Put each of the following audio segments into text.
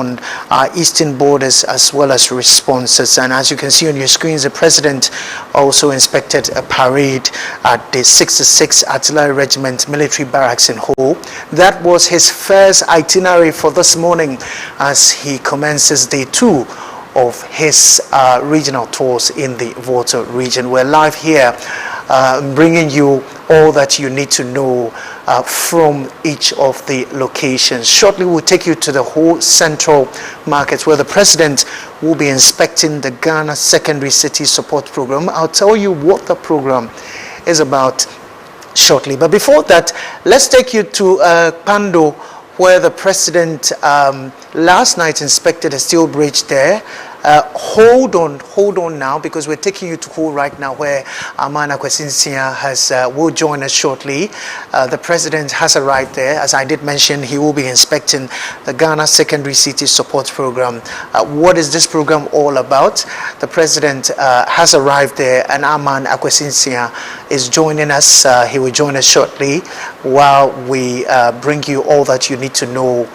on our eastern borders as well as responses. And as you can see on your screens, the president also inspected a parade at the 66th Artillery Regiment Military Barracks in Ho. That was his first itinerary for this morning as he commences day 2 of his regional tours in the Volta region. We're live here bringing you all that you need to know from each of the locations. Shortly, we'll take you to the whole central markets where the president will be inspecting the Ghana Secondary City Support Program. I'll tell you what the program is about shortly. But before that, let's take you to Pando, where the president last night inspected a steel bridge there. Hold on now, because we're taking you to Ho right now, where Amana Kwesinsia will join us shortly. The president has arrived there. As I did mention, he will be inspecting the Ghana Secondary City Support Program. What is this program all about? The president has arrived there, and Aman Akwesinsia is joining us. He will join us shortly while we bring you all that you need to know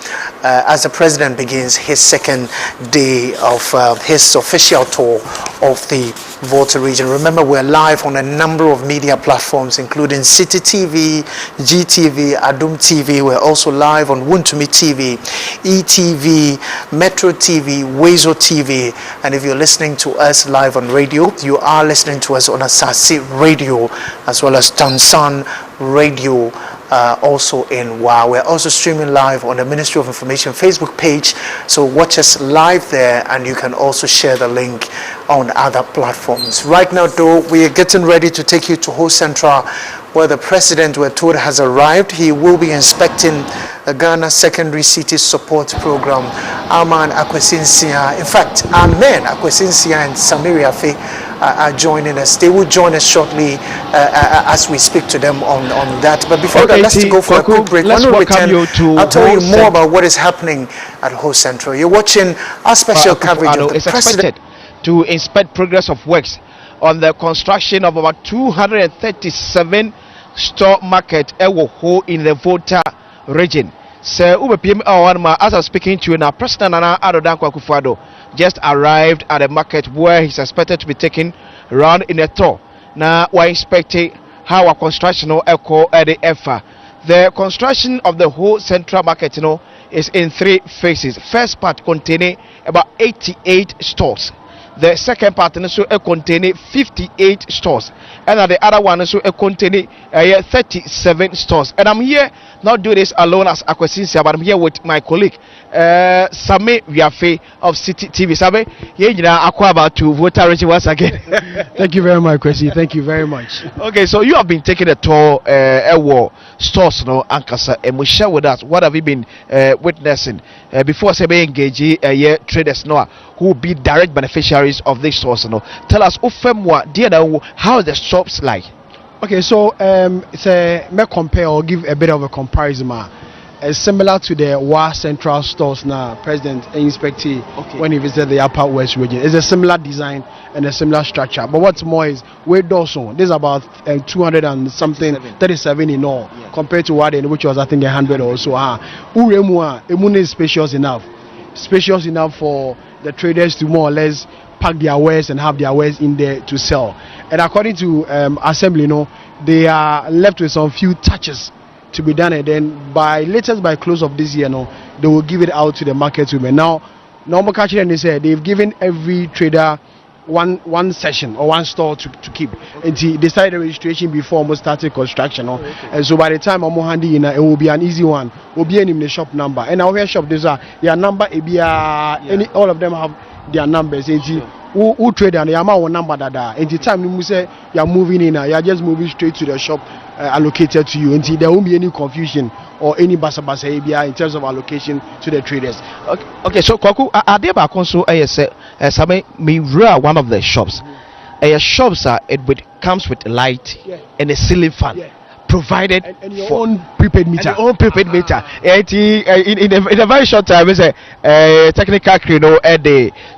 as the president begins his second day of his official tour of the Volta region. Remember, we're live on a number of media platforms, including City TV, GTV, Adum TV. We're also live on Wuntumi TV, ETV, Metro TV, Wezo TV. And if you're listening to us live on radio, you are listening to us on Asasi Radio, as well as Tansan Radio. Also in WA. We're also streaming live on the Ministry of Information Facebook page, so watch us live there, and you can also share the link on other platforms. Right now though, we are getting ready to take you to Ho Central, where the president, we're told, has arrived. He will be inspecting the Ghana Secondary City Support Program. Aman Akwesinsia, in fact, Amen Akwesinsia and Samiria Fe are joining us. They will join us shortly as we speak to them on that. But before that, let's go for a quick break. When we return, I'll tell you more about what is happening at Ho Central. You're watching our special coverage of the president to inspect progress of works on the construction of about 237 store market in the Volta region. So, as I'm speaking to you now, President Akufo-Addo just arrived at the market where he's expected to be taken around in a tour. Now, we're inspecting how our construction the construction of the whole central market, is in 3 phases. First part containing about 88 stores. The second part also containing 58 stores, and the other one also containing 37 stores. And I'm here not do this alone as Akwesinsia, but I'm here with my colleague Same Wiafe of City TV. Same, about to Volta region once again. Thank you very much, Kwesi. Thank you very much. Okay, so you have been taking a tour stores, Ankasa, and we share with us what have you been witnessing before Sebe engage traders who will be direct beneficiaries of this stores. Tell us, how the shops like. Okay, so may compare or give a bit of a comparison. Similar to the WA Central stores now, President inspected when he visited the Upper West region. It's a similar design and a similar structure. But what's more is we also there's about 200 and something, 37 in all, compared to what which was I think 100 or so. Emune is spacious enough for the traders to more or less pack their wares and have their wares in there to sell. And according to Assembly, they are left with some few touches to be done, and then by close of this year, they will give it out to the market women. Now, normal catching, and they say they've given every trader one session or one store to keep. And they started the registration before almost started construction. And so by the time I'm handy it will be an easy one. Will be in the shop number. And our shop, there's their number, all of them have their numbers. Who trade and the amount number that and the time you say you're moving in, you're just moving straight to the shop allocated to you, and there won't be any confusion or any basa in terms of allocation to the traders. Okay, so Kwaku, are there back also one of the shops? Shops comes with light and a ceiling fan. Provided and your own prepaid meter. In a very short time, technical crew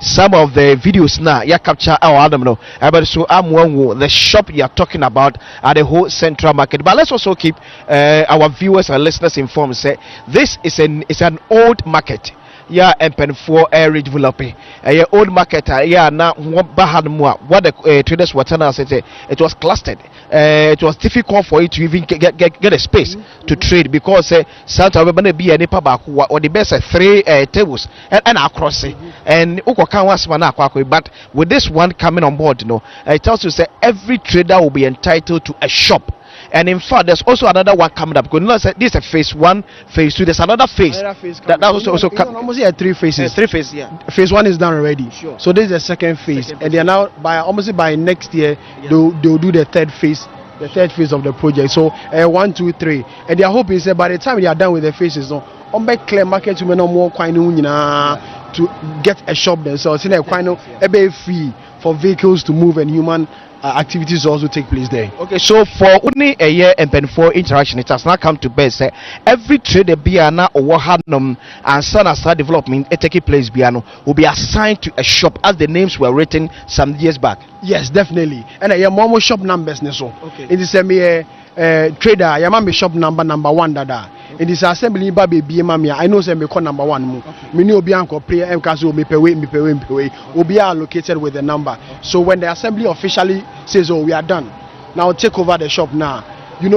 some of the videos now capture our Adam but so the shop you are talking about at the whole central market. But let's also keep our viewers and listeners informed. Say this is an old market. yeah and for area developing a old market yeah now bahad more what the traders were telling us it was clustered. It was difficult for it to even get a space to trade because Santa Urban be a nipa back or the best 3 tables and across it and but with this one coming on board, it tells you say every trader will be entitled to a shop. And in fact, there's also another one coming up. Because this is a phase 1, phase 2. There's another phase. That also almost 3 phases. 3 phases, yeah. Phase 1 is done already. Sure. So this is the second phase, and they are now by next year they'll do the third phase. The third phase of the project. So 1, 2, 3, and their hope is that by the time they are done with the phases, on back clear market to no more to get a shop themselves. In a be free for vehicles to move and human activities also take place there. Okay, so for only a year and for interaction, it has not come to bear. Say every trade biana or hanum and start development taking place biano will be assigned to a shop as the names were written some years back. Yes, definitely. And I am shop numbers so. Okay. It is a trader. I am shop number 1 dada. It is assembly baby mamia. I know say me call number 1 me ni obi anko play MKS me pewe obi are located with the number. So when the assembly officially says we are done, now take over the shop now.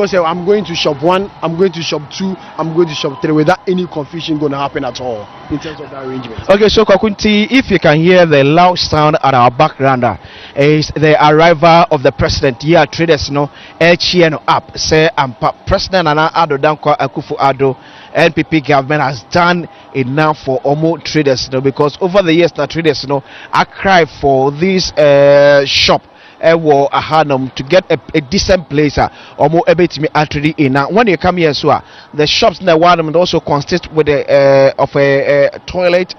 Say I'm going to shop 1, I'm going to shop 2, I'm going to shop 3 without any confusion going to happen at all in terms of the arrangement. Okay, so Kwakunti, if you can hear the loud sound at our background, is the arrival of the president. Yeah, traders up. Say President Addo Dankwa Akufo-Addo NPP government has done enough for Omo traders, because over the years, the traders, I cry for this shop. To get a decent place or me actually in now when you come here the shops in the one also consist with of a toilet,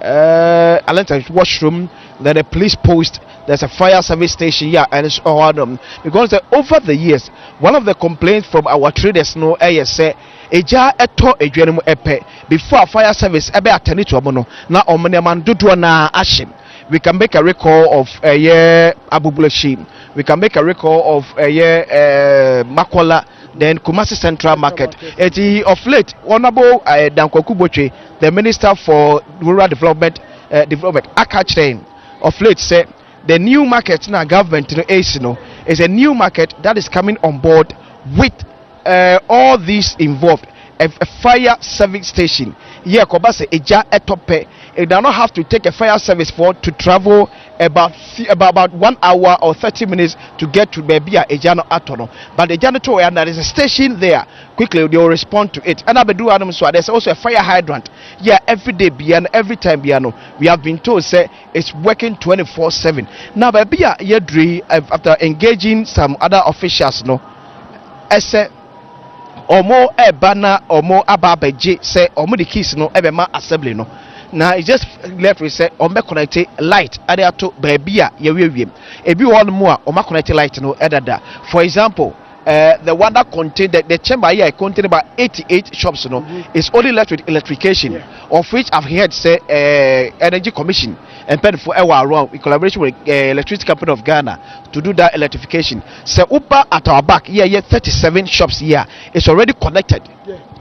a washroom, then a police post, there's a fire service station here, and it's all because over the years one of the complaints from our traders say eja eto edwenu epe before fire service ebe attend to omo na omo dodo na ashim. We can make a record of a year Abubulashi. We can make a record of a year Makola, then Kumasi Central Market. Of late, Honorable Danko Kuboche, the Minister for Rural Development, Akachain, of late said the new market now government is a new market that is coming on board with all these involved. A fire service station. Yeah, Kobase Eja Etope. It does not have to take a fire service for to travel about 1 hour or 30 minutes to get to Bebia Ejano Atono. But the janitor and there is a station there. Quickly they will respond to it. And Abedu Adam so there's also a fire hydrant. Yeah, every day Biano, every time Biano. We have been told say it's working 24/7. Now Bebia Yedri after engaging some other officials I say omo ebana omo ababeje say omo the keys ebema assembly now it just left we say omo connect light ade to baby a yewewiem ebi one more omo connect light edada. For example, the one that contained the chamber here contained about 88 shops is only left with electrification, of which I've heard say Energy Commission and paid for around in collaboration with Electricity Company of Ghana to do that electrification. So Uber at our back here 37 shops here is already connected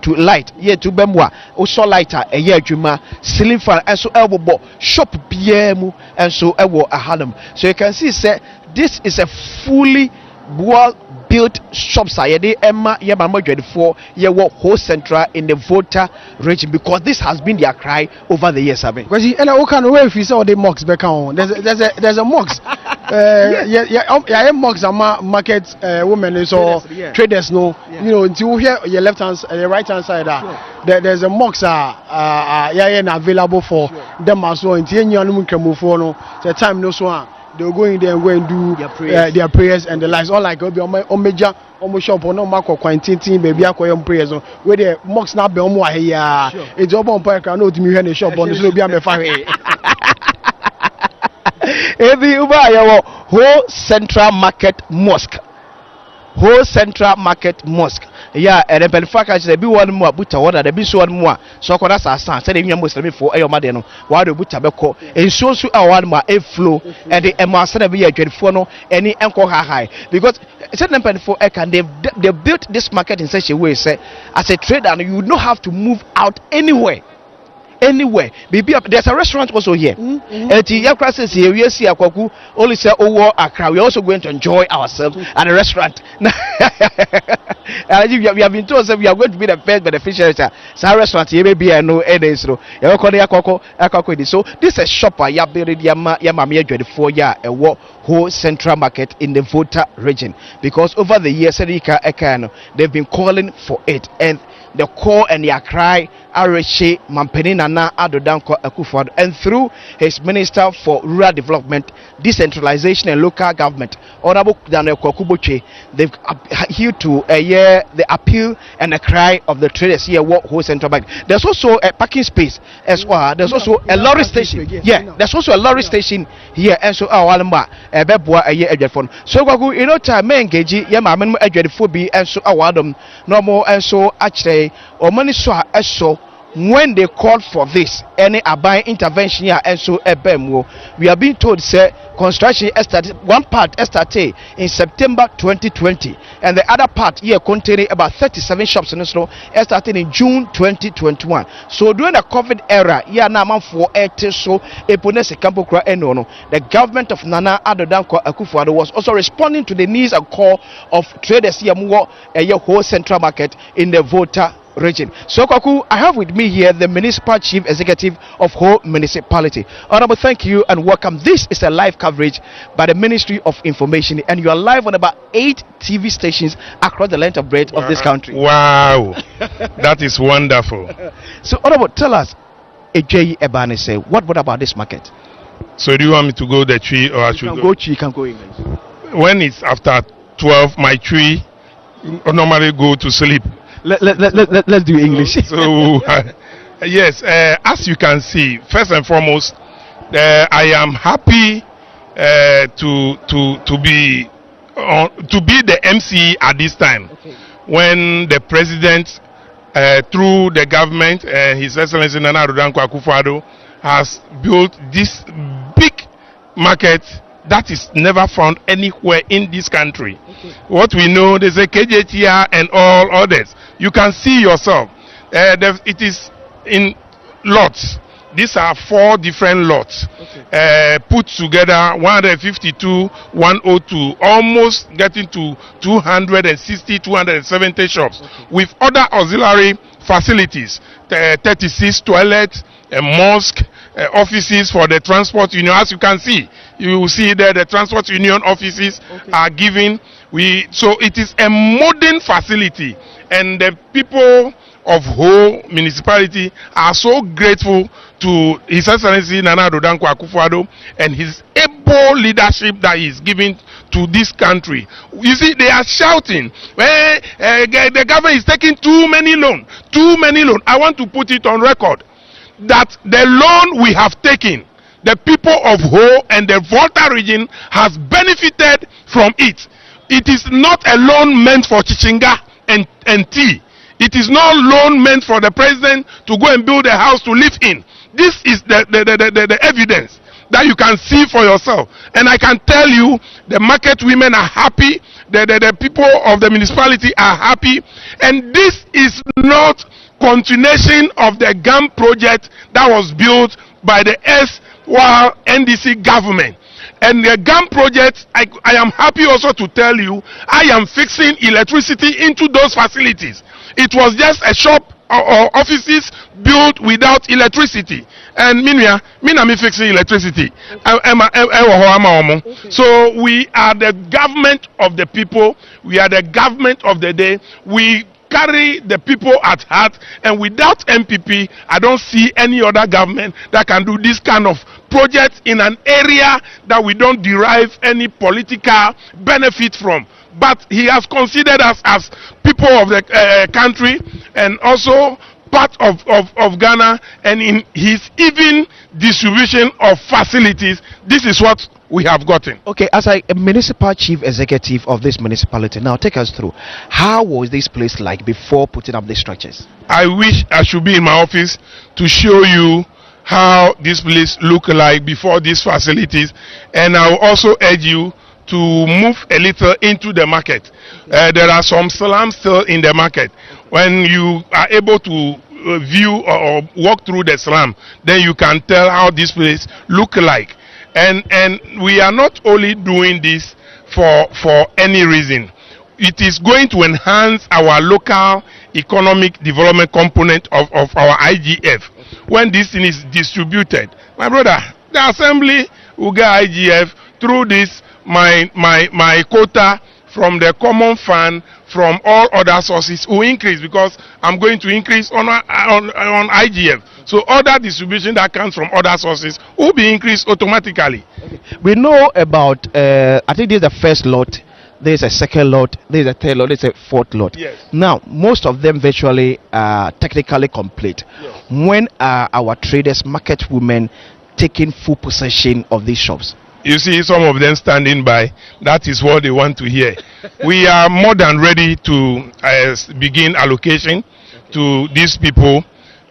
to light to Bemwa also lighter a year juma ceiling fan and so elbow shop BM and so elbow a hanum. So you can see say this is a fully well built shops are the Emma Yamama 24 year whole central in the Volta region, because this has been their cry over the years. Because and I can away if you saw the mocks back on. There's a mocks. Mocks are market women so traders until here your left hand your right hand side there's a mocks available for them as well. Until you can move on the time no so they'll go in there and go and do their prayers and the lives. All like major shop or no mark or quarantine baby prayers where the mocks not be here. It's all on park. I know to me in the shop on the slope behind the fire. Every Uber whole central market mosque. Whole central market mosque. Yeah, and then Belfast there be one more buta water, there be so one more. So that's our son. Say the Muslim for Ayo Madeno. Why the buta beko? And so one more a flow and the Emerson be a 24 any anchor high. Because said them for Ekan they built this market in such a way say as a trader you would not have to move out anywhere. anywhere. There's a restaurant also here. At we see only say over Accra. We're also going to enjoy ourselves at the restaurant. We have been told that we are going to be the first beneficiaries. So restaurant here may be a no edit. So this is a shopper. Ya build Yamamia 24 year a whole central market in the Volta region, because over the years they've been calling for it, and the call and their cry Areshe Mampeni Nana Addo Akufo-Addo, and through his Minister for Rural Development, Decentralization and Local Government, Honorable Daniel Kwakuboche, they've adhered to the appeal and the cry of the traders here whole central bank. There's also a parking space as well. There's also a lorry station. There's also a lorry station here, and so our beboa a year phone. So you know time engage yamamen be and so awadum normal, and so actually or money so when they called for this any abide intervention here, and so we are being told say construction started, one part started in September 2020, and the other part here containing about 37 shops in Oslo started in June 2021. So during the COVID era, for the government of Nana Addo Akufo-Addo was also responding to the needs and call of traders here whole central market in the Volta region. So Kwaku, I have with me here the municipal chief executive of whole municipality. Honorable, thank you and welcome. This is a live coverage by the Ministry of Information, and you are live on about 8 TV stations across the length of breadth of this country. Wow, that is wonderful. So Honorable, tell us, Ejeyi Ebane say, what about this market? So do you want me to go the tree, or I should go? You can go English. When it's after 12, my tree normally go to sleep. Let's do English. So yes, as you can see, first and foremost, I am happy to be the MC at this time, when the president, through the government, His Excellency Nana Addo Akufo-Addo, has built this big market that is never found anywhere in this country. What we know, there's a KJTR and all others. You can see yourself. It is in lots. These are 4 different lots put together, 152, 102, almost getting to 260, 270 shops with other auxiliary facilities, 36 toilets, a mosque, offices for the transport union. As you can see, you will see that the transport union offices are given. So it is a modern facility, and the people of whole municipality are so grateful to His Excellency Nana Addo Akufo-Addo and his able leadership that he is giving to this country. You see, they are shouting, the government is taking too many loans. I want to put it on record that the loan we have taken, the people of Ho and the Volta region has benefited from it. It is not a loan meant for Chichinga and tea. It is not a loan meant for the president to go and build a house to live in. This is the evidence that you can see for yourself. And I can tell you, the market women are happy, the people of the municipality are happy, and this is not continuation of the GAM project that was built by the NDC government. And the GAM project, I am happy also to tell you, I am fixing electricity into those facilities. It was just a shop or offices built without electricity. And me fixing electricity. So we are the government of the people. We are the government of the day. We carry the people at heart, and without MPP, I don't see any other government that can do this kind of project in an area that we don't derive any political benefit from. But he has considered us as people of the country, and also part of Ghana, and in his even distribution of facilities, this is what we have gotten. Okay, as a municipal chief executive of this municipality, now take us through, how was this place like before putting up these structures? I wish I should be in my office to show you how this place looked like before these facilities, and I will also urge you to move a little into the market. There are some slums still in the market. When you are able to view or walk through the slum, then you can tell how this place look like. And we are not only doing this for any reason. It is going to enhance our local economic development component of our IGF. When this thing is distributed, my brother, the assembly will get IGF through this my quota from the common fund, from all other sources will increase, because I'm going to increase on IGF. So other distribution that comes from other sources will be increased automatically. Okay. We know about I think this is the first lot, there is a second lot, there is a third lot, there is a fourth lot. Yes. Now most of them virtually are technically complete. Yes. When are our traders, market women taking full possession of these shops? You see some of them standing by. That is what they want to hear. We are more than ready to begin allocation to these people,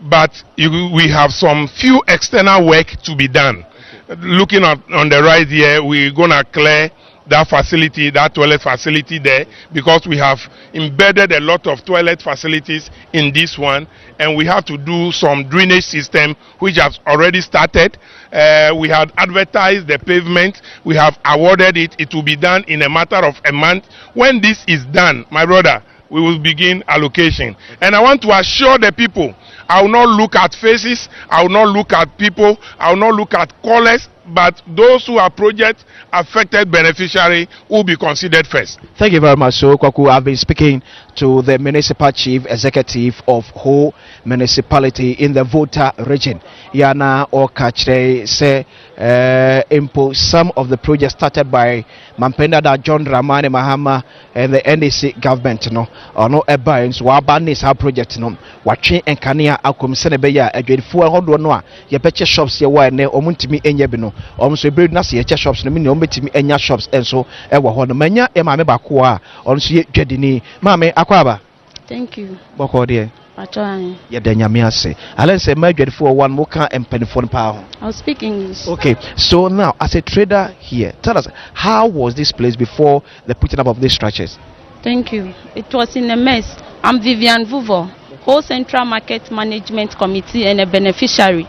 but we have some few external work to be done. Looking at on the right here, we're gonna clear that facility, that toilet facility there, because we have embedded a lot of toilet facilities in this one, and we have to do some drainage system which has already started. We had advertised the pavement, we have awarded it. It will be done in a matter of a month. When this is done, my brother, we will begin allocation. And I want to assure the people, I will not look at faces, I will not look at people, I will not look at colors, but those who are project affected beneficiary will be considered first. Thank you very much. So Kwaku, I've been speaking to the municipal chief executive of Ho municipality in the Volta region. Yana Okachre say impose some of the projects started by Mampenda John Ramani Mahama and the NDC government no or no ebains wabanis our project no watching and kania akum senebeya a dreadful hodo no ye purchase shops ye wa ne omuntimi enye no so breed na se shops no me ombetimi enya shops enso e wo ho no manya e ma me bako a onso ye dwadini ma me akwaba. Thank you. Boko de Atwani. Ye de nyame ase alen se ma dwadfo one mo kan empanifo no pa ho. I'll speak English. Okay, so now as a trader here, tell us how was this place before the putting up of these structures? Thank you. It was in a mess. I'm Vivian Vuvo, whole Central Market Management Committee and a beneficiary.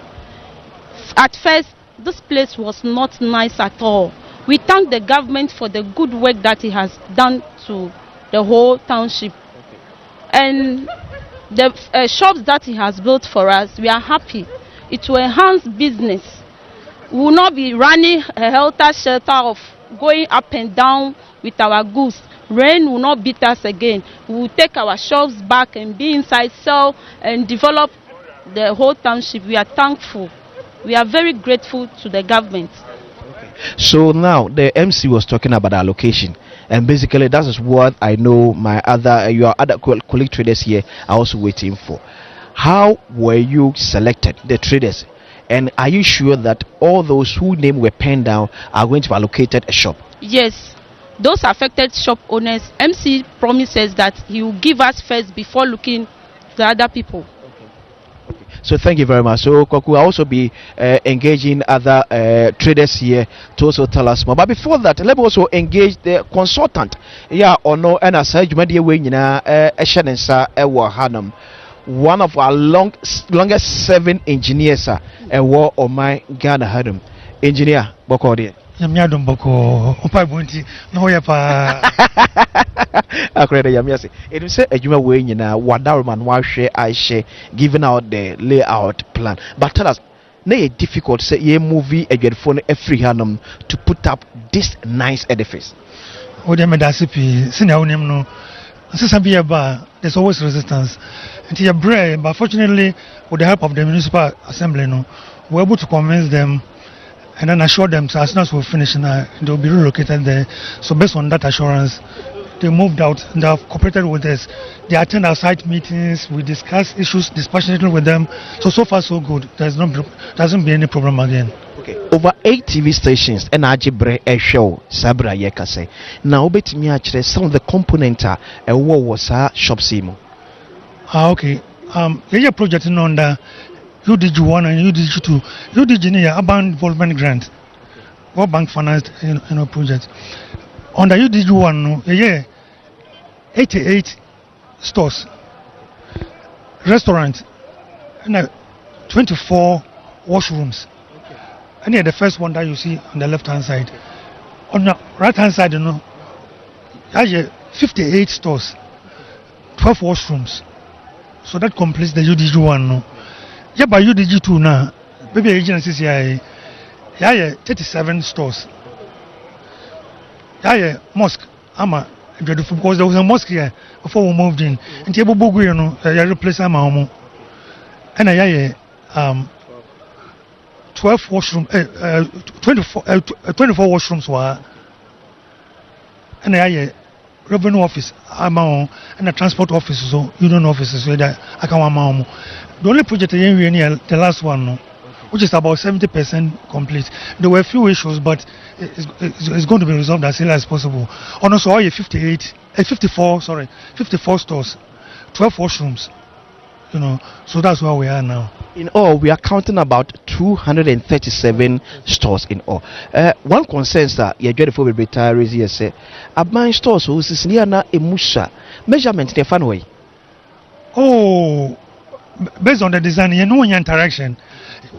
At first, this place was not nice at all. We thank the government for the good work that it has done to the whole township. And the shops that he has built for us, we are happy. It will enhance business. We will not be running a helter-skelter of going up and down with our goods. Rain will not beat us again. We will take our shops back and be inside, sell and develop the whole township. We are thankful. We are very grateful to the government. So now the MC was talking about allocation, and basically that is what I know my your other colleague traders here are also waiting for. How were you selected, the traders, and are you sure that all those whose name were penned down are going to be allocated a shop? Yes, those affected shop owners, MC promises that he will give us first before looking to other people. So thank you very much. So Kwaku will also be engaging other traders here to also tell us more. But before that, let me also engage the consultant. Yeah, or no, and as I said, one of our longest serving engineers and war on my Ghana Hadam. Engineer Bokodi. Yamiadum Boko, Opa Bunti, no Yapa. Akreda Yamiasi. It will say a Juma way in a Wadarman, why share I share, giving out the layout plan. But tell us, nay, difficult say ye movie a get phone a free hanum to put up this nice edifice. Odemedasipi, Sinaonim no, Sisabia, there's always resistance. And you're brave, but fortunately, with the help of the municipal assembly, no, we're able to convince them and then assure them so as soon as we finish, they'll be relocated there. So based on that assurance, they moved out and they have cooperated with us. They attend our site meetings, we discuss issues dispassionately with them. So far so good. Doesn't be any problem again. Okay. Over 8 TV stations and Ajibre a show Sabra Yekase. Now bet me actually some of the components are a war was a shop simo. Okay. Yeah, project in under UDG1 and UDG2. UDG urban development grant. World Bank financed project. On the UDG1, 88 stores, restaurant, and 24 washrooms. And yeah, the first one that you see on the left hand side. On the right hand side, you know, there's 58 stores, 12 washrooms. So that completes the UDG one. No? Yeah, by UDG 2 now, maybe agencies here, 37 stores. Yeah, mosque. Because there was a mosque here before we moved in. And Tiabogu, you know, replace our home. And 12 washrooms, 24 washrooms were. And revenue office, and the transport office, so union offices, so that I can. The only project the last one, no, which is about 70% complete. There were a few issues, but it's going to be resolved as soon as possible. And also, all 54 stores, 12 washrooms, you know, so that's where we are now. In all, we are counting about 237 stores in all. One concern that you're going to be retirees here say, my stores who is near na emusha measurement the fun way. Oh, based on the design, you know, your interaction,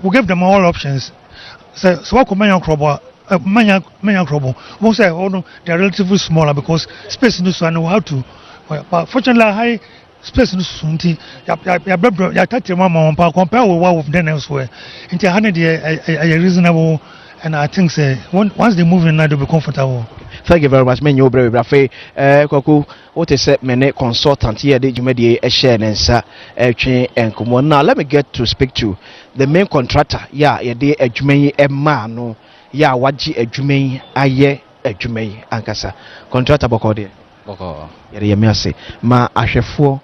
we give them all options. So what could many crop? Won't say, oh no, they are relatively smaller because space in this one know how to. But fortunately, high space in this one, you touch your mama compare with what we've done elsewhere. Into 100 are reasonable, and I think say once they move in, they'll be comfortable. Thank you very much. Men you brave Rafe Koku, what is it? Many consultant here, did you make a share and sir, and come on now. Let me get to speak to the main contractor. Yeah, a Jumay a man, no, yeah, what a Jumay, aye, a Jumay, Ankasa. Contractor Bokode. Boko. Yeah, say, ma Ashefo,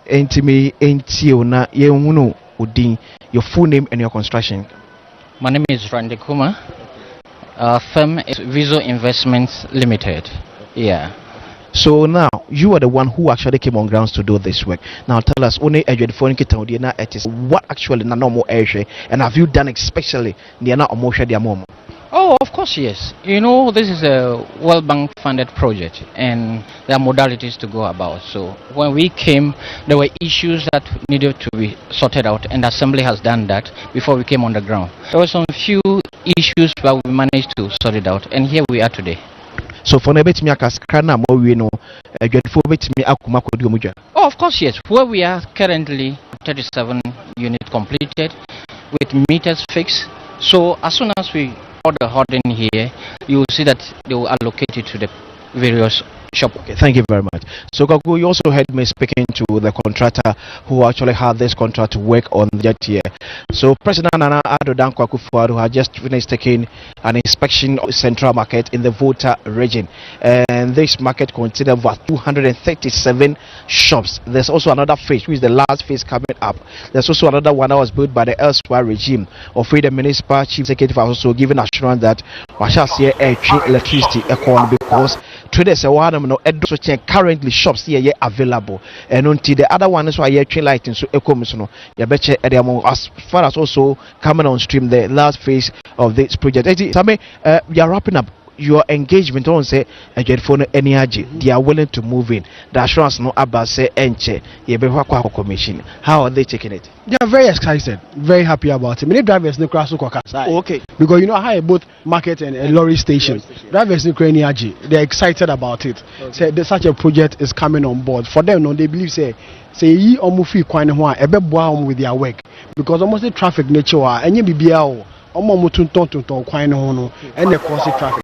ain't me, ain't you, na, ye uno, Udin, your full name and your construction. My name is Randy Kuma. Our firm is Viso Investments Limited. Yeah. So now you are the one who actually came on grounds to do this work. Now tell us, only it is what actually na normal area, and have you done especially near na mom? Oh, of course, yes. You know, this is a World Bank funded project, and there are modalities to go about. So when we came, there were issues that needed to be sorted out, and the assembly has done that before we came on the ground. There were some few issues, but we managed to sort it out, and here we are today. So for Nebetimiakaskana, we know, oh, of course, yes. Where we are currently, 37 units completed with meters fixed. So as soon as we order hoarding here, you will see that they will allocate it to the various shop. Okay, thank you very much. So Gagu, you also heard me speaking to the contractor who actually had this contract to work on that year. So President Akufo-Addo had just finished taking an inspection of the central market in the Volta region, and this market contains about 237 shops. There's also another phase, which is the last phase coming up. There's also another one that was built by the elsewhere regime of the municipal chief executive, also giving assurance that we shall see electricity because traders are currently shops here available, and until the other one is why you're lighting so as far as also coming on stream the last phase of this project. We are wrapping up your engagement on say they are willing to move in. The assurance no about say enche commission. How are they taking it? They are very excited, very happy about it. Many drivers no cross okay, because you know how both market and lorry station drivers no they're excited about it. Say such a project is coming on board for them. No, they believe say ye omufi kwan ho a ebe boa with their work because almost the traffic nature enye bibia o omo mutun kwan ho no and the cause traffic.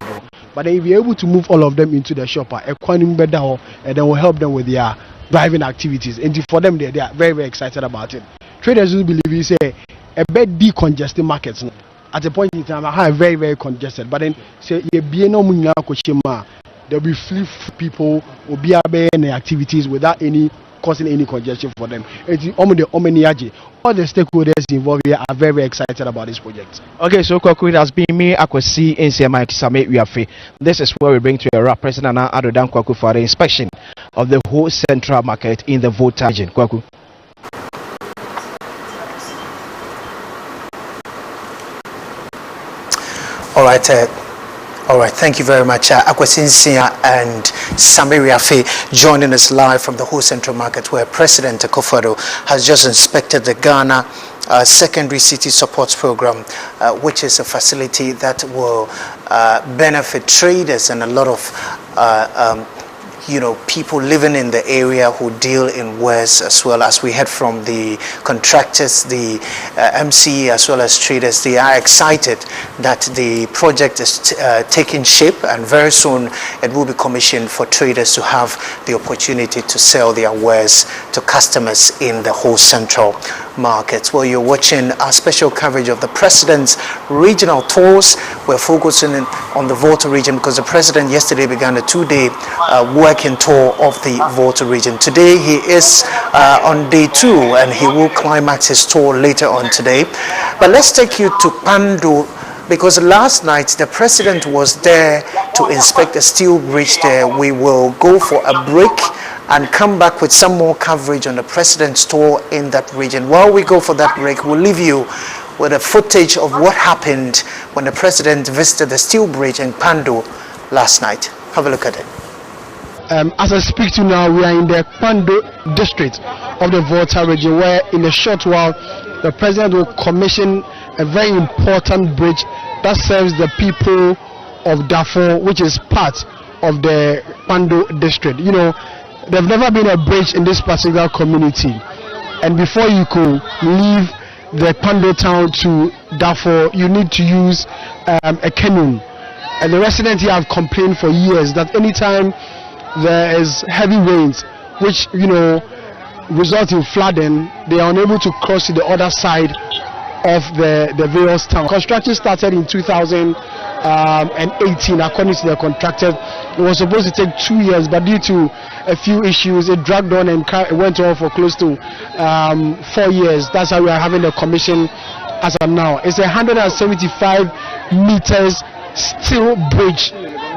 But then if you're able to move all of them into the shop, and then will help them with their driving activities. And for them, they are very, very excited about it. Traders will believe you say a bit decongested markets at a point in time are very, very congested. But then say there'll be free people will be any activities without any causing any congestion for them. All the stakeholders involved here are very, very excited about this project. Okay, so Kwaku, it has been me, Akwasi, NCMI, Kisame, Uafe. This is where we bring to a wrap President Akufo-Addo Kwaku for the inspection of the whole central market in the Volta region. Kwaku. All right, All right, thank you very much. Akwasinsia and Samiria Faye joining us live from the whole central market, where President Akufo-Addo has just inspected the Ghana Secondary City Support Program, which is a facility that will benefit traders and a lot of people living in the area who deal in wares, as well as we heard from the contractors, the MC, as well as traders. They are excited that the project is taking shape, and very soon it will be commissioned for traders to have the opportunity to sell their wares to customers in the whole central market. Well, you're watching our special coverage of the President's regional tours. We're focusing on the Volta region because the President yesterday began a 2-day working tour of the Volta region. Today he is on day 2, and he will climax his tour later on today. But let's take you to Pando, because last night the President was there to inspect a steel bridge there. We will go for a break and come back with some more coverage on the President's tour in that region. While we go for that break, we'll leave you with a footage of what happened when the President visited the steel bridge in Pando last night. Have a look at it. As I speak to you now, we are in the Pando district of the Volta region, where in a short while the President will commission a very important bridge that serves the people of Darfur, which is part of the Pando district. You know, there's never been a bridge in this particular community, and before you could leave the Pando town to Darfur, you need to use a canoe. And the residents here have complained for years that anytime there is heavy rains, which result in flooding, they are unable to cross to the other side of the various towns. Construction started in 2018, according to the contractor. It was supposed to take 2 years, but due to a few issues, it dragged on and it went on for close to 4 years. That's how we are having the commission as of now. It's 175 meters steel bridge,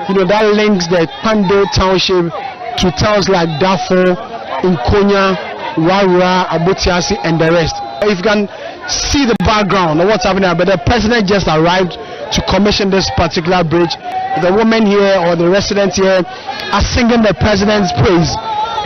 that links the Pando township to towns like Darfur, Nkonya, Warua, Abotiasi, and the rest. If you can see the background of what's happening, but the President just arrived to commission this particular bridge. The women here or the residents here are singing the President's praise,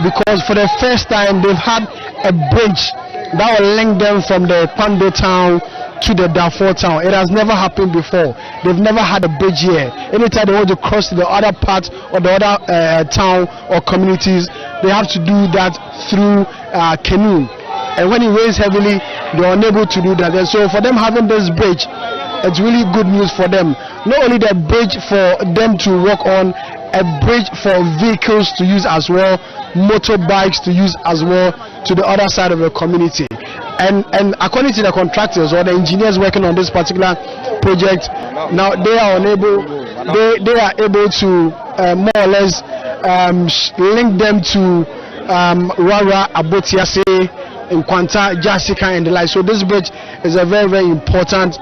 because for the first time they've had a bridge that will link them from the Pando town to the Darfur town. It has never happened before. They've never had a bridge here. Anytime they want to cross to the other part or the other town or communities, they have to do that through canoe. And when it rains heavily, they're unable to do that. And so for them having this bridge, it's really good news for them. Not only the bridge for them to walk on, a bridge for vehicles to use as well, motorbikes to use as well, to the other side of the community. And according to the contractors or the engineers working on this particular project, now they are able to more or less link them to Rara, Abotiase, Nkwanta, Jasika, and the like. So this bridge is a very, very important.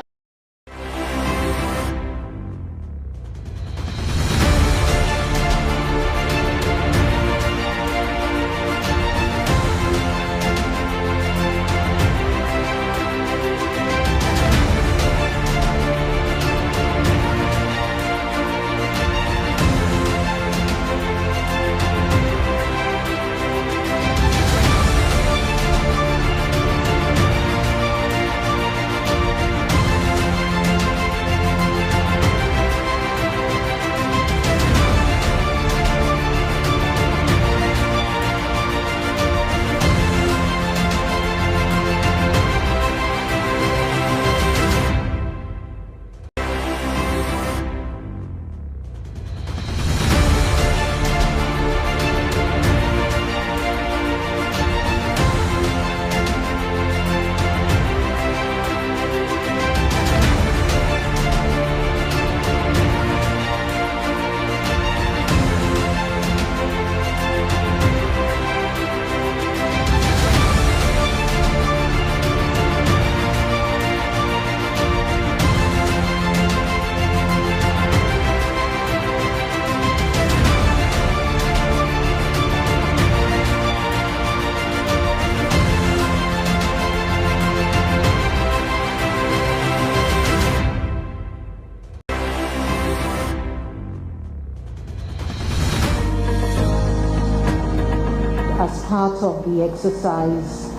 as part of the exercise,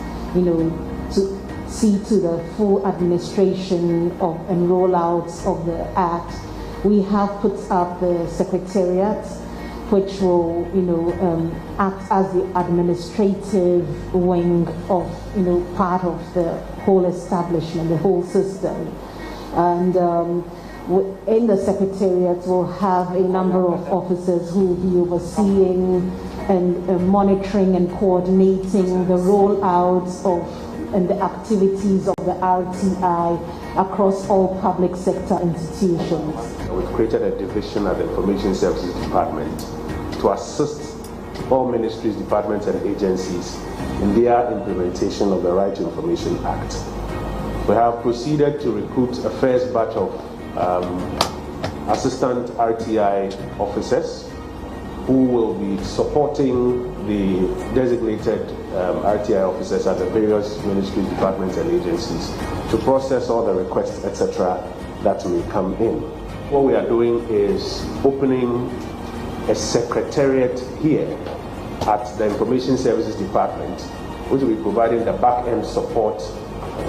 to see to the full administration of and rollouts of the Act, we have put up the Secretariat, which will, act as the administrative wing of, part of the whole establishment, the whole system. And in the Secretariat, we'll have a number of officers who will be overseeing and monitoring and coordinating the rollouts of and the activities of the RTI across all public sector institutions. We've created a division at the Information Services Department to assist all ministries, departments and agencies in their implementation of the Right to Information Act. We have proceeded to recruit a first batch of assistant RTI officers who will be supporting the designated RTI officers at the various ministries, departments and agencies to process all the requests, etc., that may come in. What we are doing is opening a secretariat here at the Information Services Department, which will be providing the back-end support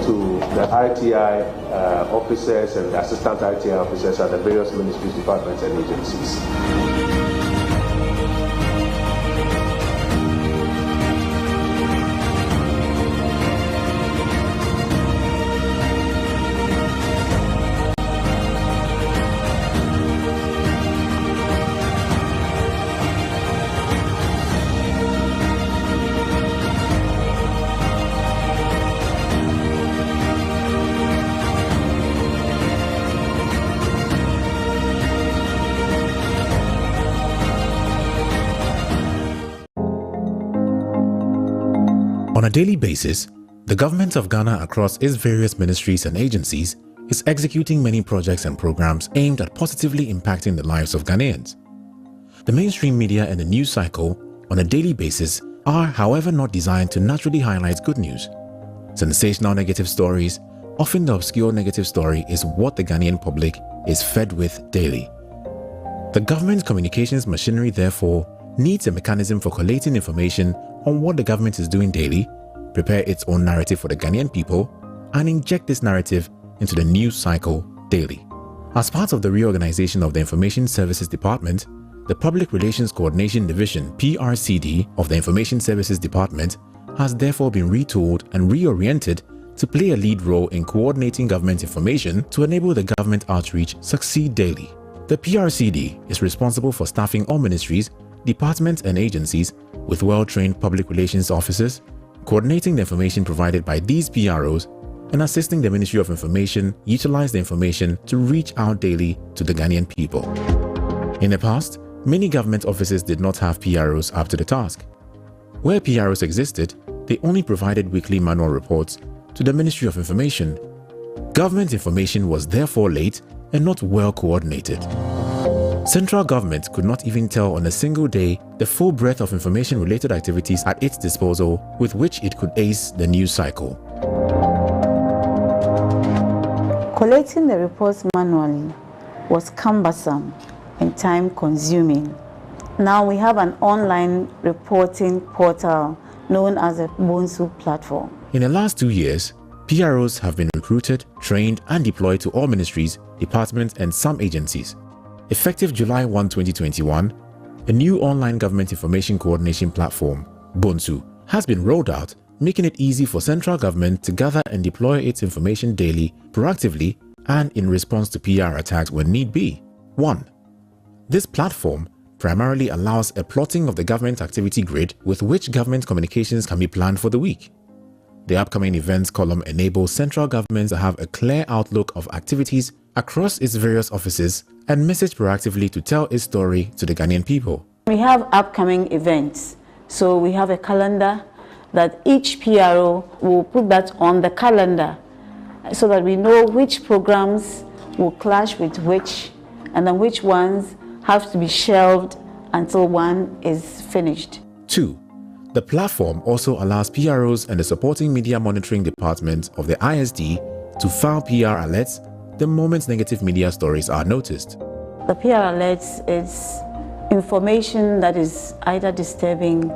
to the RTI officers and the assistant RTI officers at the various ministries, departments and agencies. On a daily basis, the government of Ghana across its various ministries and agencies is executing many projects and programs aimed at positively impacting the lives of Ghanaians. The mainstream media and the news cycle on a daily basis are, however, not designed to naturally highlight good news. Sensational negative stories, often the obscure negative story, is what the Ghanaian public is fed with daily. The government communications machinery, therefore, needs a mechanism for collating information on what the government is doing daily, prepare its own narrative for the Ghanaian people, and inject this narrative into the news cycle daily. As part of the reorganization of the Information Services Department, the Public Relations Coordination Division (PRCD) of the Information Services Department has therefore been retooled and reoriented to play a lead role in coordinating government information to enable the government outreach succeed daily. The PRCD is responsible for staffing all ministries, departments and agencies with well-trained public relations officers, coordinating the information provided by these PROs, and assisting the Ministry of Information utilize the information to reach out daily to the Ghanaian people. In the past, many government offices did not have PROs up to the task. Where PROs existed, they only provided weekly manual reports to the Ministry of Information. Government information was therefore late and not well coordinated. Central government could not even tell on a single day the full breadth of information-related activities at its disposal with which it could ace the news cycle. Collating the reports manually was cumbersome and time-consuming. Now we have an online reporting portal known as a Bonsu platform. In the last 2 years, PROs have been recruited, trained and deployed to all ministries, departments and some agencies. Effective July 1, 2021, a new online government information coordination platform, Bonsu, has been rolled out, making it easy for central government to gather and deploy its information daily, proactively, and in response to PR attacks when need be. 1. This platform primarily allows a plotting of the government activity grid with which government communications can be planned for the week. The upcoming events column enables central government to have a clear outlook of activities across its various offices and message proactively to tell its story to the Ghanaian people. We have upcoming events, so we have a calendar that each PRO will put that on the calendar so that we know which programs will clash with which and then which ones have to be shelved until one is finished. 2. The platform also allows PROs and the supporting media monitoring department of the ISD to file PR alerts the moment negative media stories are noticed. The PR alerts is information that is either disturbing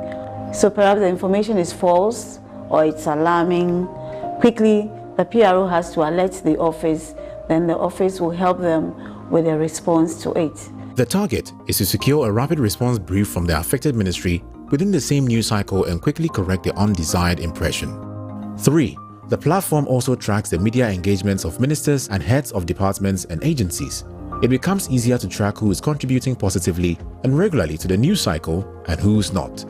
So perhaps the information is false or it's alarming. Quickly, the PRO has to alert the office, then the office will help them with a response to it. The target is to secure a rapid response brief from the affected ministry within the same news cycle and quickly correct the undesired impression. 3. The platform also tracks the media engagements of ministers and heads of departments and agencies. It becomes easier to track who is contributing positively and regularly to the news cycle and who's not.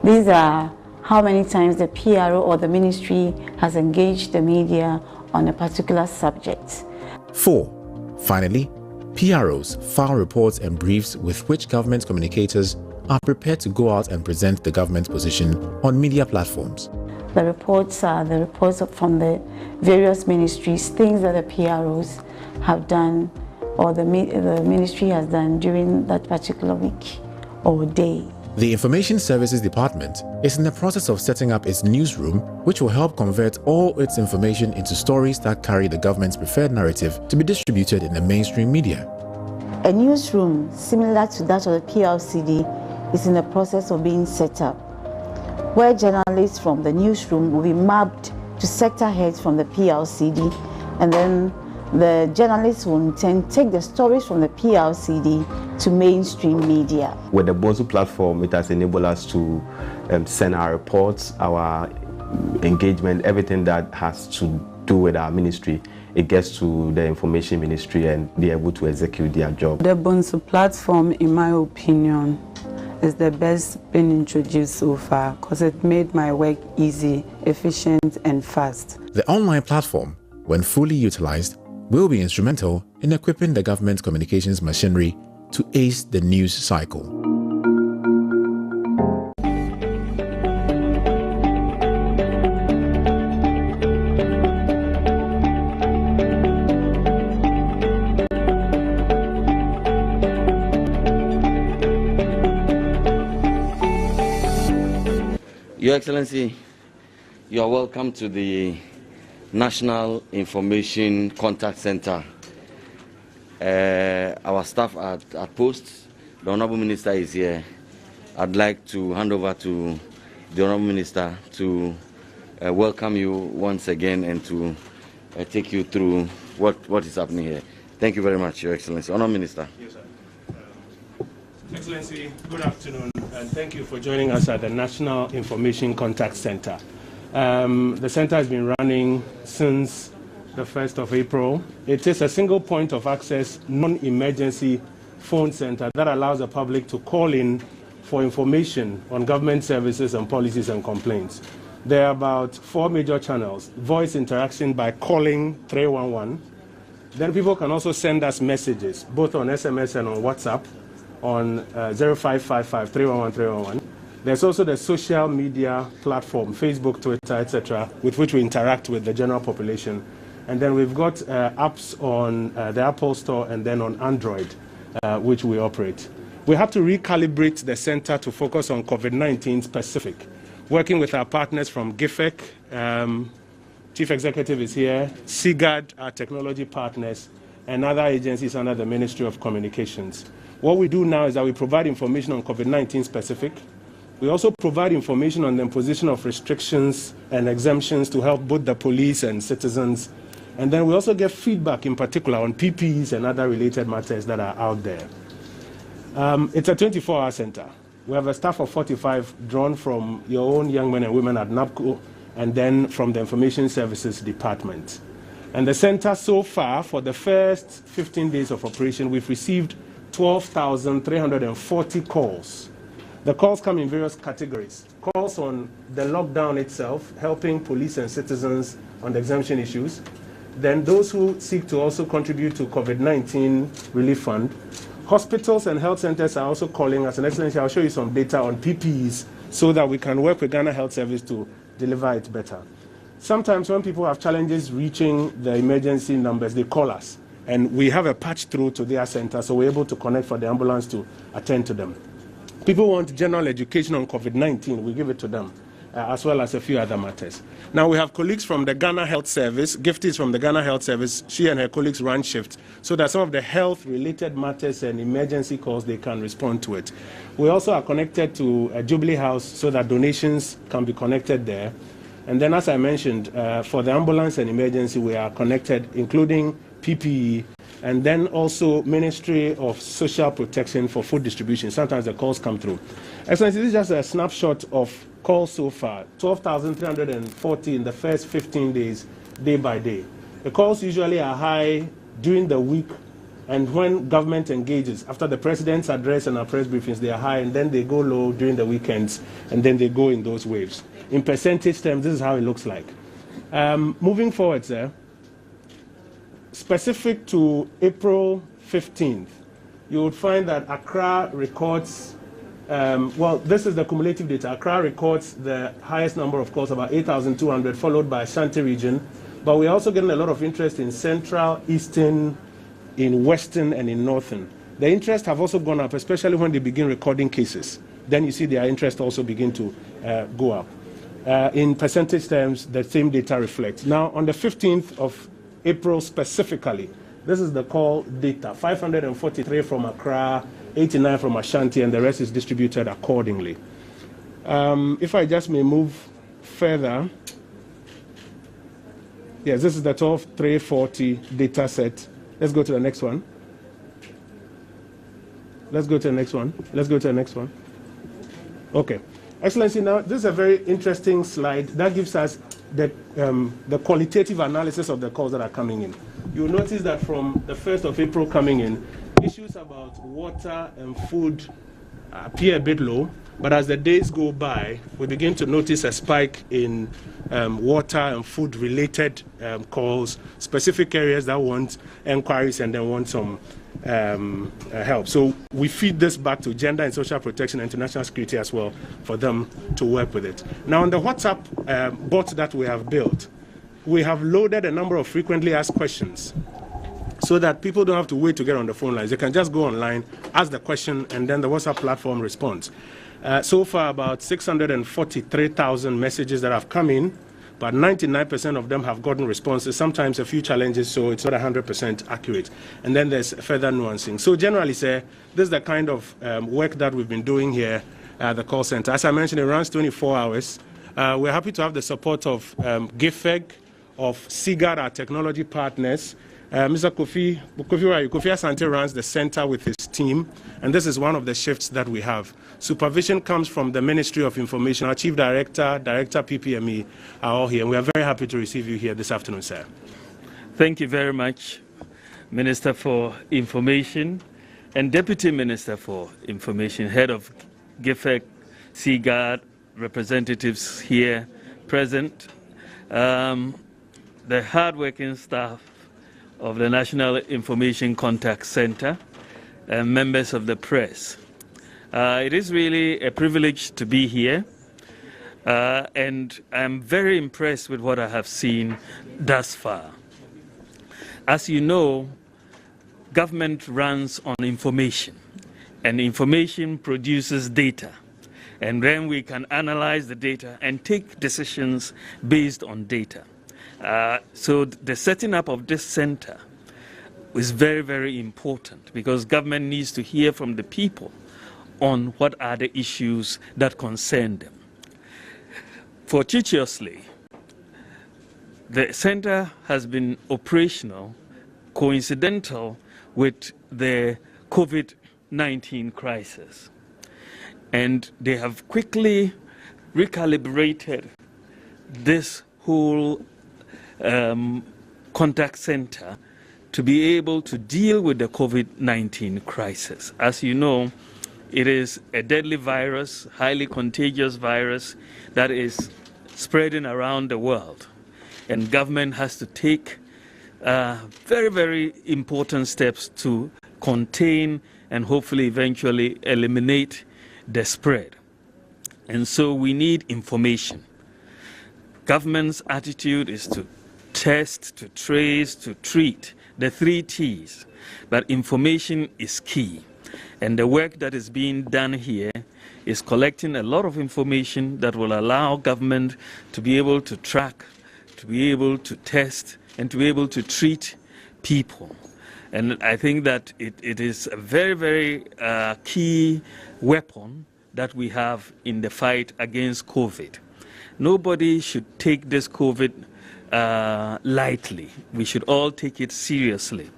These are how many times the PRO or the ministry has engaged the media on a particular subject. 4. Finally, PROs file reports and briefs with which government communicators are prepared to go out and present the government's position on media platforms. The reports are the reports from the various ministries, things that the PROs have done or the ministry has done during that particular week or day. The Information Services Department is in the process of setting up its newsroom, which will help convert all its information into stories that carry the government's preferred narrative to be distributed in the mainstream media. A newsroom similar to that of the PLCD is in the process of being set up, where journalists from the newsroom will be mapped to sector heads from the PLCD, and then the journalists will in turn take the stories from the PLCD to mainstream media. With the Bonsu platform, it has enabled us to send our reports, our engagement, everything that has to do with our ministry. It gets to the information ministry and be able to execute their job. The Bonsu platform, in my opinion, is the best been introduced so far because it made my work easy, efficient and fast. The online platform, when fully utilized, will be instrumental in equipping the government communications machinery to ace the news cycle. Your Excellency, you are welcome to the National Information Contact Center. Our staff at post, the Honorable Minister is here. I'd like to hand over to the Honorable Minister to welcome you once again and to take you through what is happening here. Thank you very much, Your Excellency. Honorable Minister. Yes, sir. Excellency, good afternoon, and thank you for joining us at the National Information Contact Center. The center has been running since the 1st of April. It is a single point of access, non-emergency phone center that allows the public to call in for information on government services and policies and complaints. There are about 4 major channels: voice interaction by calling 311. Then people can also send us messages, both on SMS and on WhatsApp, on 0555 311 311. There's also the social media platform, Facebook, Twitter, etc., with which we interact with the general population. And then we've got apps on the Apple Store and then on Android, which we operate. We have to recalibrate the center to focus on COVID-19 specific, working with our partners from GIFEC, Chief Executive is here, SIGAD, our technology partners, and other agencies under the Ministry of Communications. What we do now is that we provide information on COVID-19 specific. We also provide information on the imposition of restrictions and exemptions to help both the police and citizens. And then we also get feedback in particular on PPEs and other related matters that are out there. It's a 24-hour center. We have a staff of 45 drawn from your own young men and women at NAPCO and then from the Information Services Department. And the center so far, for the first 15 days of operation, we've received 12,340 calls. The calls come in various categories. Calls on the lockdown itself, helping police and citizens on the exemption issues. Then those who seek to also contribute to COVID-19 relief fund. Hospitals and health centers are also calling us. And Excellency, I'll show you some data on PPEs so that we can work with Ghana Health Service to deliver it better. Sometimes when people have challenges reaching the emergency numbers, they call us. And we have a patch through to their center, so we're able to connect for the ambulance to attend to them. People want general education on COVID-19, we give it to them. as well as a few other matters. Now we have colleagues from the Ghana Health Service. Gifty is from the Ghana Health Service. She and her colleagues run shift so that some of the health-related matters and emergency calls, they can respond to it. We also are connected to Jubilee House so that donations can be connected there. And then, as I mentioned, for the ambulance and emergency, we are connected, including PPE, and then also Ministry of Social Protection for food distribution. Sometimes the calls come through. Excellency, this is just a snapshot of calls so far, 12,340 in the first 15 days, day by day. The calls usually are high during the week, and when government engages, after the president's address and our press briefings, they are high, and then they go low during the weekends, and then they go in those waves. In percentage terms, this is how it looks like. Moving forward, sir, specific to April 15th, you would find that Accra records, well, this is the cumulative data. Accra records the highest number of calls, about 8,200, followed by Ashanti region. But we're also getting a lot of interest in Central, Eastern, in Western, and in Northern. The interest have also gone up, especially when they begin recording cases. Then you see their interest also begin to go up. In percentage terms, the same data reflects. Now, on the 15th of April specifically, this is the call data, 543 from Accra, 89 from Ashanti, and the rest is distributed accordingly. If I just may move further, yes, this is the 12,340 data set. Let's go to the next one. Let's go to the next one. Let's go to the next one. Okay. Excellency, now this is a very interesting slide that gives us the qualitative analysis of the calls that are coming in. You'll notice that from the 1st of April coming in, issues about water and food appear a bit low, but as the days go by, we begin to notice a spike in water and food related calls, specific areas that want inquiries and then want some help. So we feed this back to Gender and Social Protection and International Security as well for them to work with it. Now on the WhatsApp bot that we have built, we have loaded a number of frequently asked questions so that people don't have to wait to get on the phone lines. They can just go online, ask the question, and then the WhatsApp platform responds. So far, about 643,000 messages that have come in, but 99% of them have gotten responses, sometimes a few challenges, so it's not 100% accurate. And then there's further nuancing. So generally, sir, this is the kind of work that we've been doing here at the call center. As I mentioned, it runs 24 hours. We're happy to have the support of GIFEG, of SIGAR, our technology partners. Mr. Kofi Asante runs the center with his team, and this is one of the shifts that we have. Supervision comes from the Ministry of Information. Our Chief Director, Director PPME are all here, and we are very happy to receive you here this afternoon, sir. Thank you very much, Minister for Information and Deputy Minister for Information, Head of GIFEC, SIGAR, representatives here present, the hardworking staff of the National Information Contact Center, and members of the press. It is really a privilege to be here, and I'm very impressed with what I have seen thus far. As you know, government runs on information, and information produces data, and then we can analyze the data and take decisions based on data. So the setting up of this center is very, very important because government needs to hear from the people on what are the issues that concern them. Fortuitously, the center has been operational coincidental with the COVID-19 crisis, and they have quickly recalibrated this whole contact center to be able to deal with the COVID-19 crisis. As you know, it is a deadly virus, highly contagious virus that is spreading around the world. And government has to take very, very important steps to contain and hopefully eventually eliminate the spread. And so we need information. Government's attitude is to test, to trace, to treat, the 3 T's. But information is key. And the work that is being done here is collecting a lot of information that will allow government to be able to track, to be able to test, and to be able to treat people. And I think that it is a very, very key weapon that we have in the fight against COVID. Nobody should take this COVID lightly. We should all take it seriously.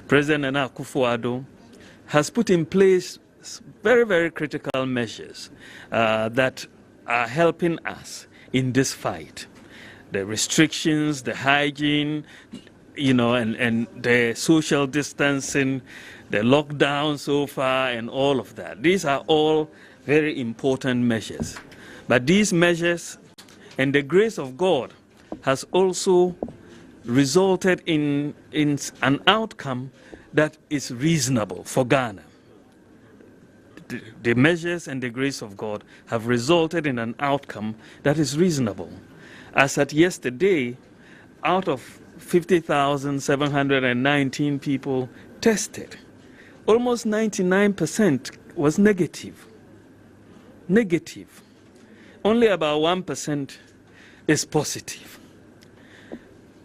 President Akufo-Addo has put in place very, very critical measures that are helping us in this fight. The restrictions, the hygiene, and the social distancing, the lockdown so far, and all of that. These are all very important measures. But these measures and the grace of God has also resulted in an outcome that is reasonable for Ghana. The measures and the grace of God have resulted in an outcome that is reasonable. As at yesterday, out of 50,719 people tested, almost 99% was negative. Negative. Only about 1% is positive.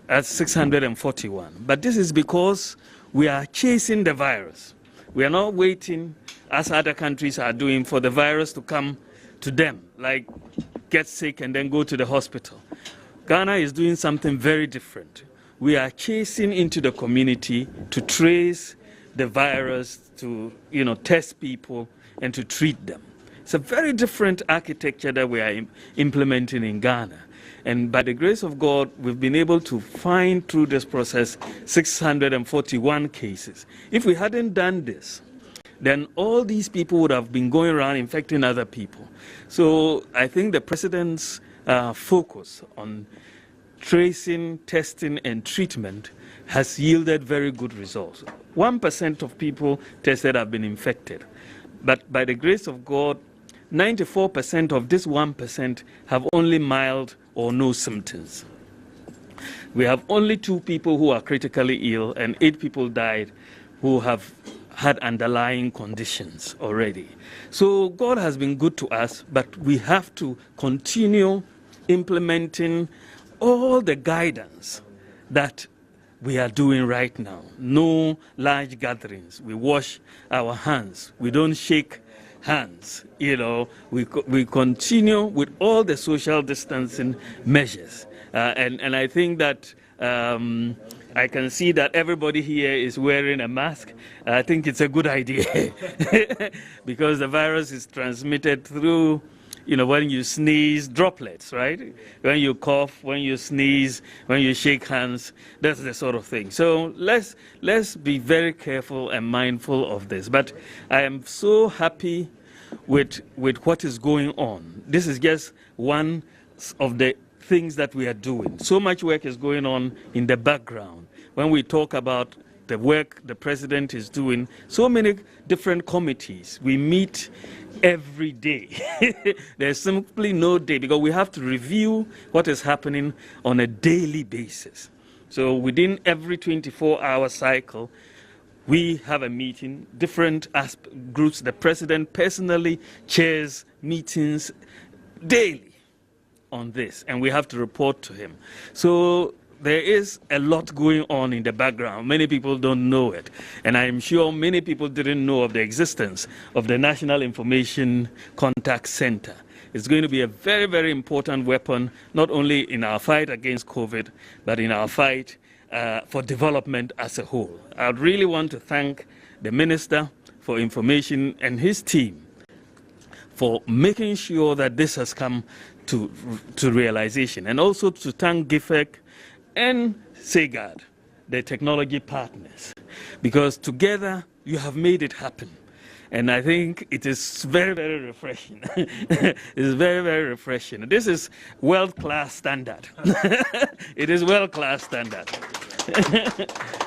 That's 641. But this is because we are chasing the virus. We are not waiting, as other countries are doing, for the virus to come to them, like get sick and then go to the hospital. Ghana is doing something very different. We are chasing into the community to trace the virus, to test people and to treat them. It's a very different architecture that we are implementing in Ghana. And by the grace of God, we've been able to find through this process 641 cases. If we hadn't done this, then all these people would have been going around infecting other people. So I think the president's focus on tracing, testing, and treatment has yielded very good results. 1% of people tested have been infected. But by the grace of God, 94% of this 1% have only mild or no symptoms. We have only 2 people who are critically ill, and 8 people died who have had underlying conditions already. So God has been good to us, but we have to continue implementing all the guidance that we are doing right now. No large gatherings. We wash our hands. We don't shake hands. We continue with all the social distancing measures. And I think that I can see that everybody here is wearing a mask. I think it's a good idea because the virus is transmitted through when you sneeze, droplets, right? When you cough, when you sneeze, when you shake hands, that's the sort of thing. So let's be very careful and mindful of this. But I am so happy with what is going on. This is just one of the things that we are doing. So much work is going on in the background. When we talk about the work the president is doing, so many different committees. We meet every day. There's simply no day because we have to review what is happening on a daily basis. So within every 24-hour cycle, we have a meeting, different groups. The president personally chairs meetings daily on this, and we have to report to him. So there is a lot going on in the background. Many people don't know it. And I'm sure many people didn't know of the existence of the National Information Contact Center. It's going to be a very, very important weapon, not only in our fight against COVID, but in our fight for development as a whole. I really want to thank the Minister for Information and his team for making sure that this has come to realization. And also to thank GIFEC and SAGAD, the technology partners, because together you have made it happen. And I think it is very, very refreshing. It's very, very refreshing. This is world-class standard. It is world-class standard.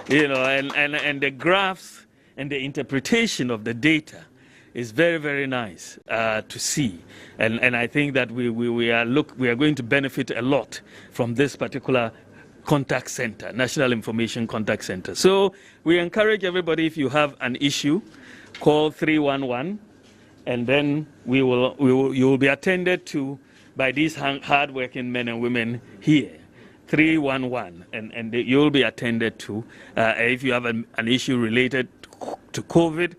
And the graphs and the interpretation of the data is very, very nice to see. And I think that we are going to benefit a lot from this particular contact center, National Information Contact Center. So we encourage everybody, if you have an issue, call 311 and then you will be attended to by these hard-working men and women here. 311, and you will be attended to. If you have an issue related to COVID,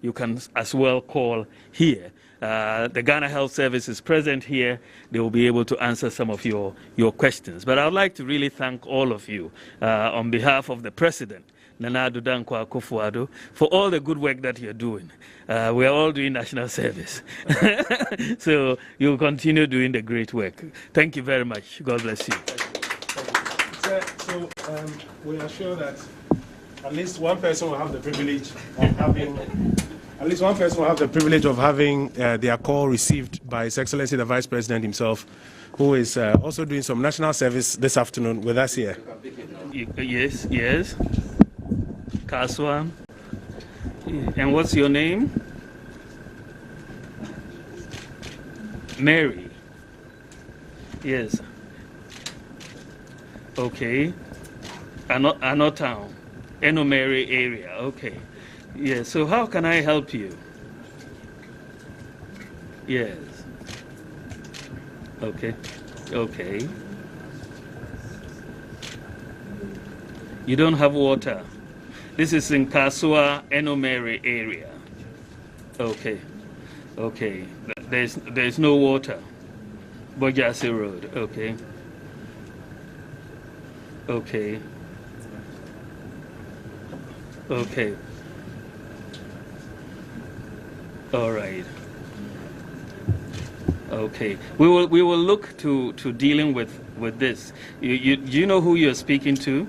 you can as well call here. The Ghana Health Service is present here. They will be able to answer some of your questions. But I would like to really thank all of you on behalf of the President, Nana Addo Dankwa Akufo-Addo, for all the good work that you're doing. We are all doing national service. So you'll continue doing the great work. Thank you very much. God bless you. So we are sure that at least one person will have the privilege of having their call received by His Excellency the Vice President himself, who is also doing some national service this afternoon with us here. Yes. Kaswa. And what's your name? Mary. Yes. Okay. Ano town. Enomeri area. Okay. Yes. So how can I help you? Yes. Okay. You don't have water. This is in Kaswa, Enomeri area. Okay. There's no water. Bojasi Road. Okay. All right. Okay. We will look to dealing with this. You know who you're speaking to?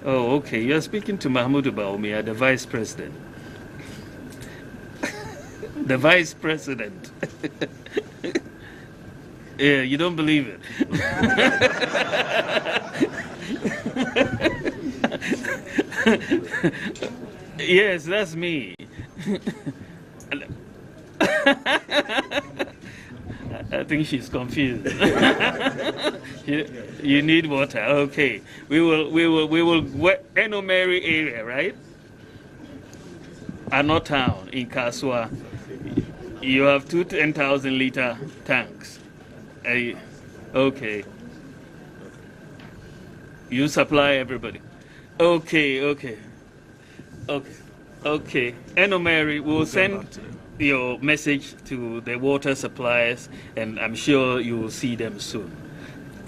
Oh, okay. You're speaking to Mahmoud Baumia, the Vice President. The Vice President. Yeah, you don't believe it. Yes, that's me. I think she's confused. You need water. Okay. We will Enomeri area, right? Ano town in Kaswa. You have 2 10,000-liter tanks. Okay. You supply everybody. Okay. Enomeri will send your message to the water suppliers, and I'm sure you will see them soon.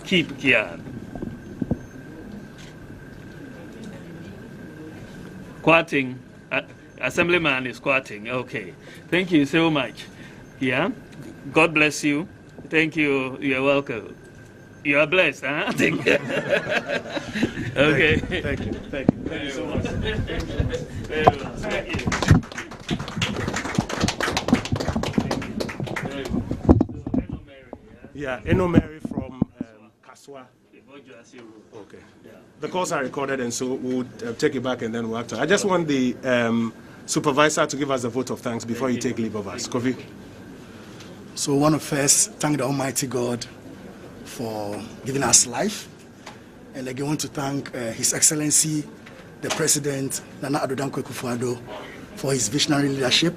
Keep here. Quoting. Assemblyman is quoting. Okay. Thank you so much. Yeah. God bless you. Thank you. You're welcome. You are blessed, huh? Thank you. Okay. Thank you so much. Very well. Thank you. Yeah, Enomeri from Kaswa. Okay. Yeah. The calls are recorded, and so we'll take it back and then we'll have to. I just want the supervisor to give us a vote of thanks before you take leave of us. Kofi. So I want to first thank the Almighty God for giving us life. And again, I want to thank His Excellency, the President, Nana Addo Dankwa Akufo-Addo, for his visionary leadership.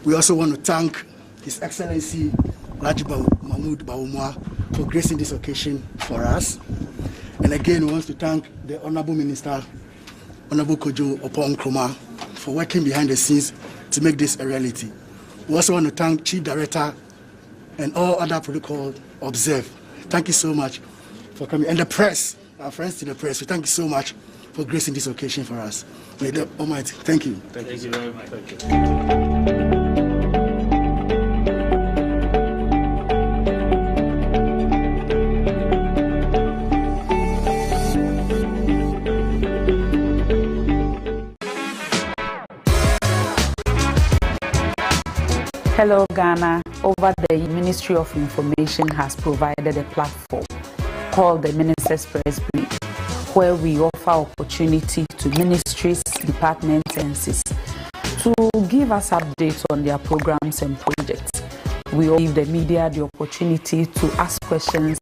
We also want to thank His Excellency, Mahmoud Baumia, for gracing this occasion for us. And again, we want to thank the Honorable Minister, Honorable Kojo Opon-Nkrumah, for working behind the scenes to make this a reality. We also want to thank Chief Director and all other protocol observed. Thank you so much for coming. And the press, our friends in the press, we thank you so much for gracing this occasion for us. May the Almighty, thank you. Thank you very much. Thank you. Hello Ghana, over the Ministry of Information has provided a platform called the Ministers Press Brief, where we offer opportunity to ministries, departments, and CIS to give us updates on their programs and projects. We give the media the opportunity to ask questions,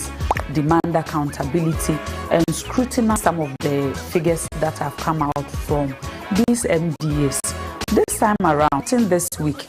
demand accountability, and scrutinize some of the figures that have come out from these MDAs This time around, in this week,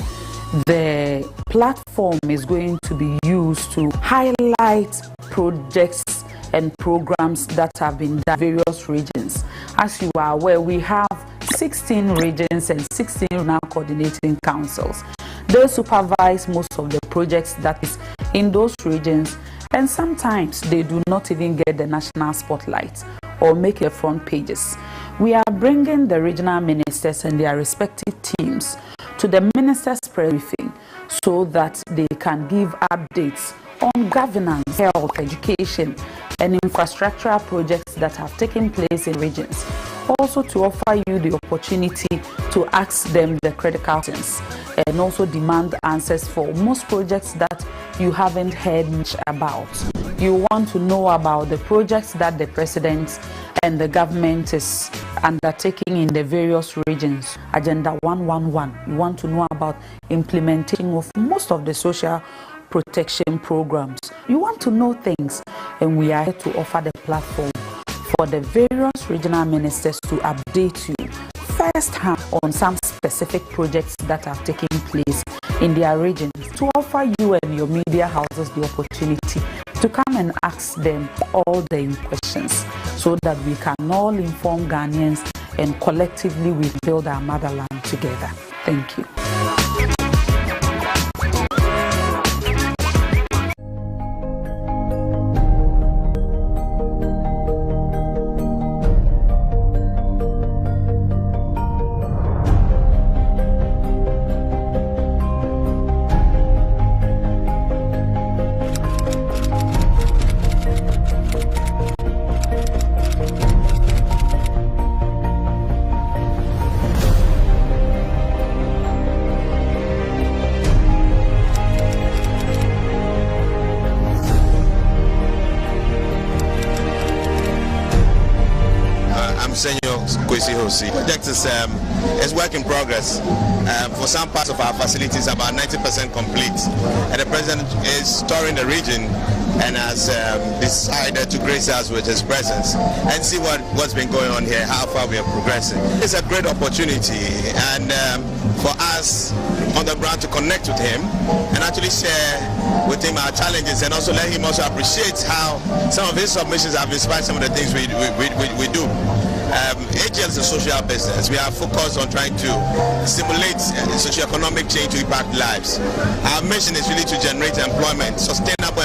the platform is going to be used to highlight projects and programs that have been done in various regions. As you are aware, we have 16 regions and 16 regional coordinating councils. They supervise most of the projects that is in those regions, and sometimes they do not even get the national spotlight or make the front pages. We are bringing the regional ministers and their respective teams to the ministers' press briefing so that they can give updates on governance, health, education, and infrastructural projects that have taken place in regions. Also to offer you the opportunity to ask them the critical questions and also demand answers for most projects that you haven't heard much about. You want to know about the projects that the president and the government is undertaking in the various regions. Agenda 111. You want to know about implementation of most of the social protection programs. You want to know things, and we are here to offer the platform for the various regional ministers to update you firsthand on some specific projects that have taken place in their regions, to offer you and your media houses the opportunity to come and ask them all the questions so that we can all inform Ghanaians and collectively we build our motherland together. Thank you. The project is work in progress. For some parts of our facilities, about 90% complete, and the president is touring the region and has decided to grace us with his presence and see what's been going on here, how far we are progressing. It's a great opportunity and for us on the ground to connect with him and actually share with him our challenges and also let him also appreciate how some of his submissions have inspired some of the things we do. AGL is a social business. We are focused on trying to stimulate socioeconomic change to impact lives. Our mission is really to generate employment, sustainable